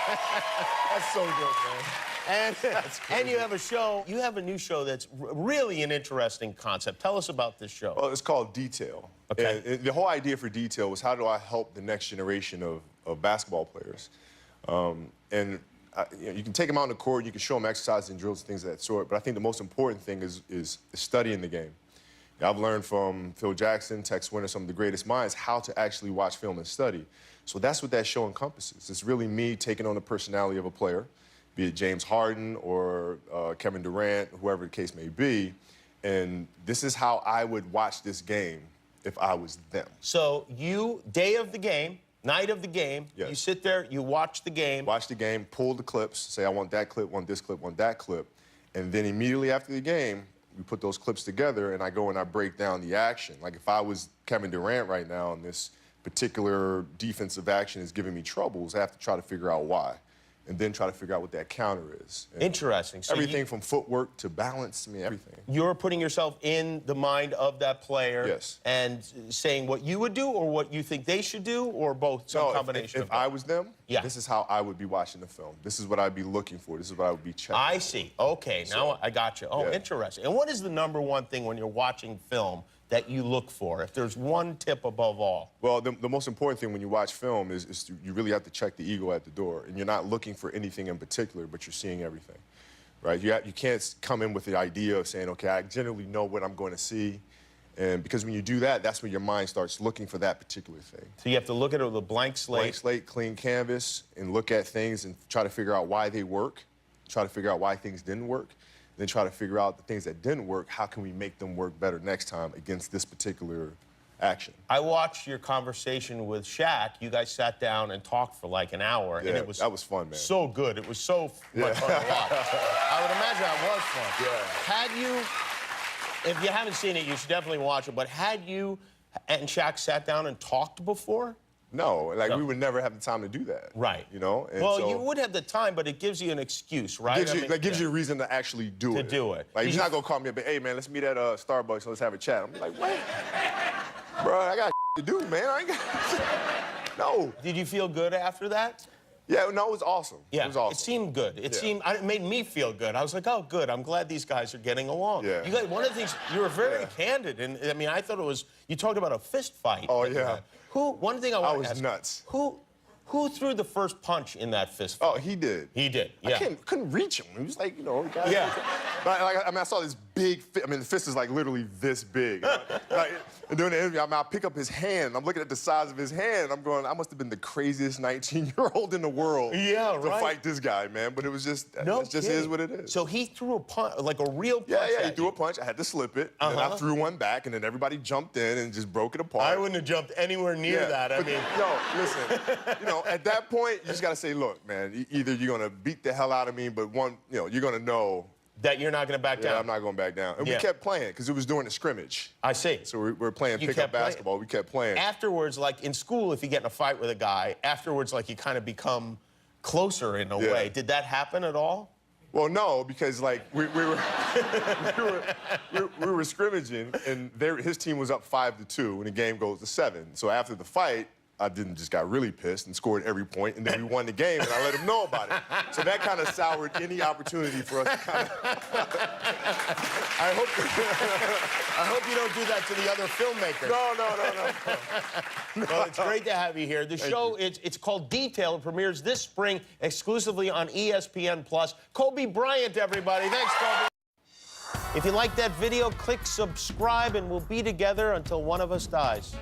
That's so good, man. And you have a show, you have a new show that's really an interesting concept. Tell us about this show. Well, it's called Detail. Okay. And the whole idea for Detail was how do I help the next generation of basketball players? You can take them out on the court, you can show them exercises and drills and things of that sort, but I think the most important thing is studying the game. I've learned from Phil Jackson, Tex Winter, some of the greatest minds, how to actually watch film and study. So that's what that show encompasses. It's really me taking on the personality of a player, be it James Harden or Kevin Durant, whoever the case may be, and this is how I would watch this game if I was them. So you, day of the game, night of the game, yes. You sit there, you watch the game. Watch the game, pull the clips, say I want that clip, want this clip, want that clip, and then immediately after the game, we put those clips together and I go and I break down the action. Like if I was Kevin Durant right now and this particular defensive action is giving me troubles, I have to try to figure out why. And then try to figure out what that counter is. And interesting. So everything from footwork to balance, I mean, everything. You're putting yourself in the mind of that player. Yes. And saying what you would do or what you think they should do or both, some combination of if I was them, yeah. This is how I would be watching the film. This is what I'd be looking for. This is what I would be checking. I see. Okay, now I got you. Oh, yeah. Interesting. And what is the #1 thing when you're watching film that you look for, if there's one tip above all? Well, the most important thing when you watch film is you really have to check the ego at the door. And you're not looking for anything in particular, but you're seeing everything, right? You can't come in with the idea of saying, okay, I generally know what I'm going to see. And because when you do that, that's when your mind starts looking for that particular thing. So you have to look at it with a blank slate. Blank slate, clean canvas, and look at things and try to figure out why they work, try to figure out why things didn't work, then try to figure out the things that didn't work, how can we make them work better next time against this particular action. I watched your conversation with Shaq. You guys sat down and talked for like an hour, Yeah, and it was that was fun, man. So good. It was so much fun to watch. I would imagine that was fun. Yeah. Had you, if you haven't seen it, you should definitely watch it, but had you and Shaq sat down and talked before? No, like we would never have the time to do that. Right. You know? And well, so, you would have the time, but it gives you an excuse, right? Gives you a reason to actually do it. To do it. Like, he's not going to call me up and, hey, man, let's meet at Starbucks and let's have a chat. I'm like, what? Bro, I got to do, man. I ain't got... No. Did you feel good after that? Yeah, no, it was awesome. Yeah, it was awesome. It seemed good. It made me feel good. I was like, oh, good. I'm glad these guys are getting along. Yeah. You guys, one of the things, you were very candid, and I mean, I thought it was, you talked about a fist fight. Oh, yeah. One thing I want to ask. I was nuts. Who threw the first punch in that fist fight? Oh, he did. He did, yeah. I couldn't reach him. He was like, you know, guy. Yeah. I mean, I saw this big fist. I mean, the fist is like literally this big. And during the interview, I pick up his hand. I'm looking at the size of his hand. I'm going, I must have been the craziest 19-year-old in the world to fight this guy, man. But it was just, it just is what it is. So he threw a punch, like a real punch. Yeah, he threw a punch. I had to slip it. And then I threw one back, and then everybody jumped in and just broke it apart. I wouldn't have jumped anywhere near that. I mean, yo, listen, you know, at that point, you just got to say, look, man, either you're going to beat the hell out of me, but you're going to know that you're not going to back down. Yeah, I'm not going back down. And we kept playing because it was during the scrimmage. I see. So we were playing pickup basketball. We kept playing. Afterwards, like in school, if you get in a fight with a guy, afterwards, like you kind of become closer in a way. Did that happen at all? Well, no, because like we were scrimmaging, and his team was up 5-2, and the game goes to 7. So after the fight, I just got really pissed and scored every point, and then we won the game, and I let him know about it. So that kind of soured any opportunity for us to kind of... I hope you don't do that to the other filmmakers. No. Well, it's great to have you here. The show, it's called Detail. It premieres this spring exclusively on ESPN+. Kobe Bryant, everybody. Thanks, Kobe. If you like that video, click subscribe, and we'll be together until one of us dies.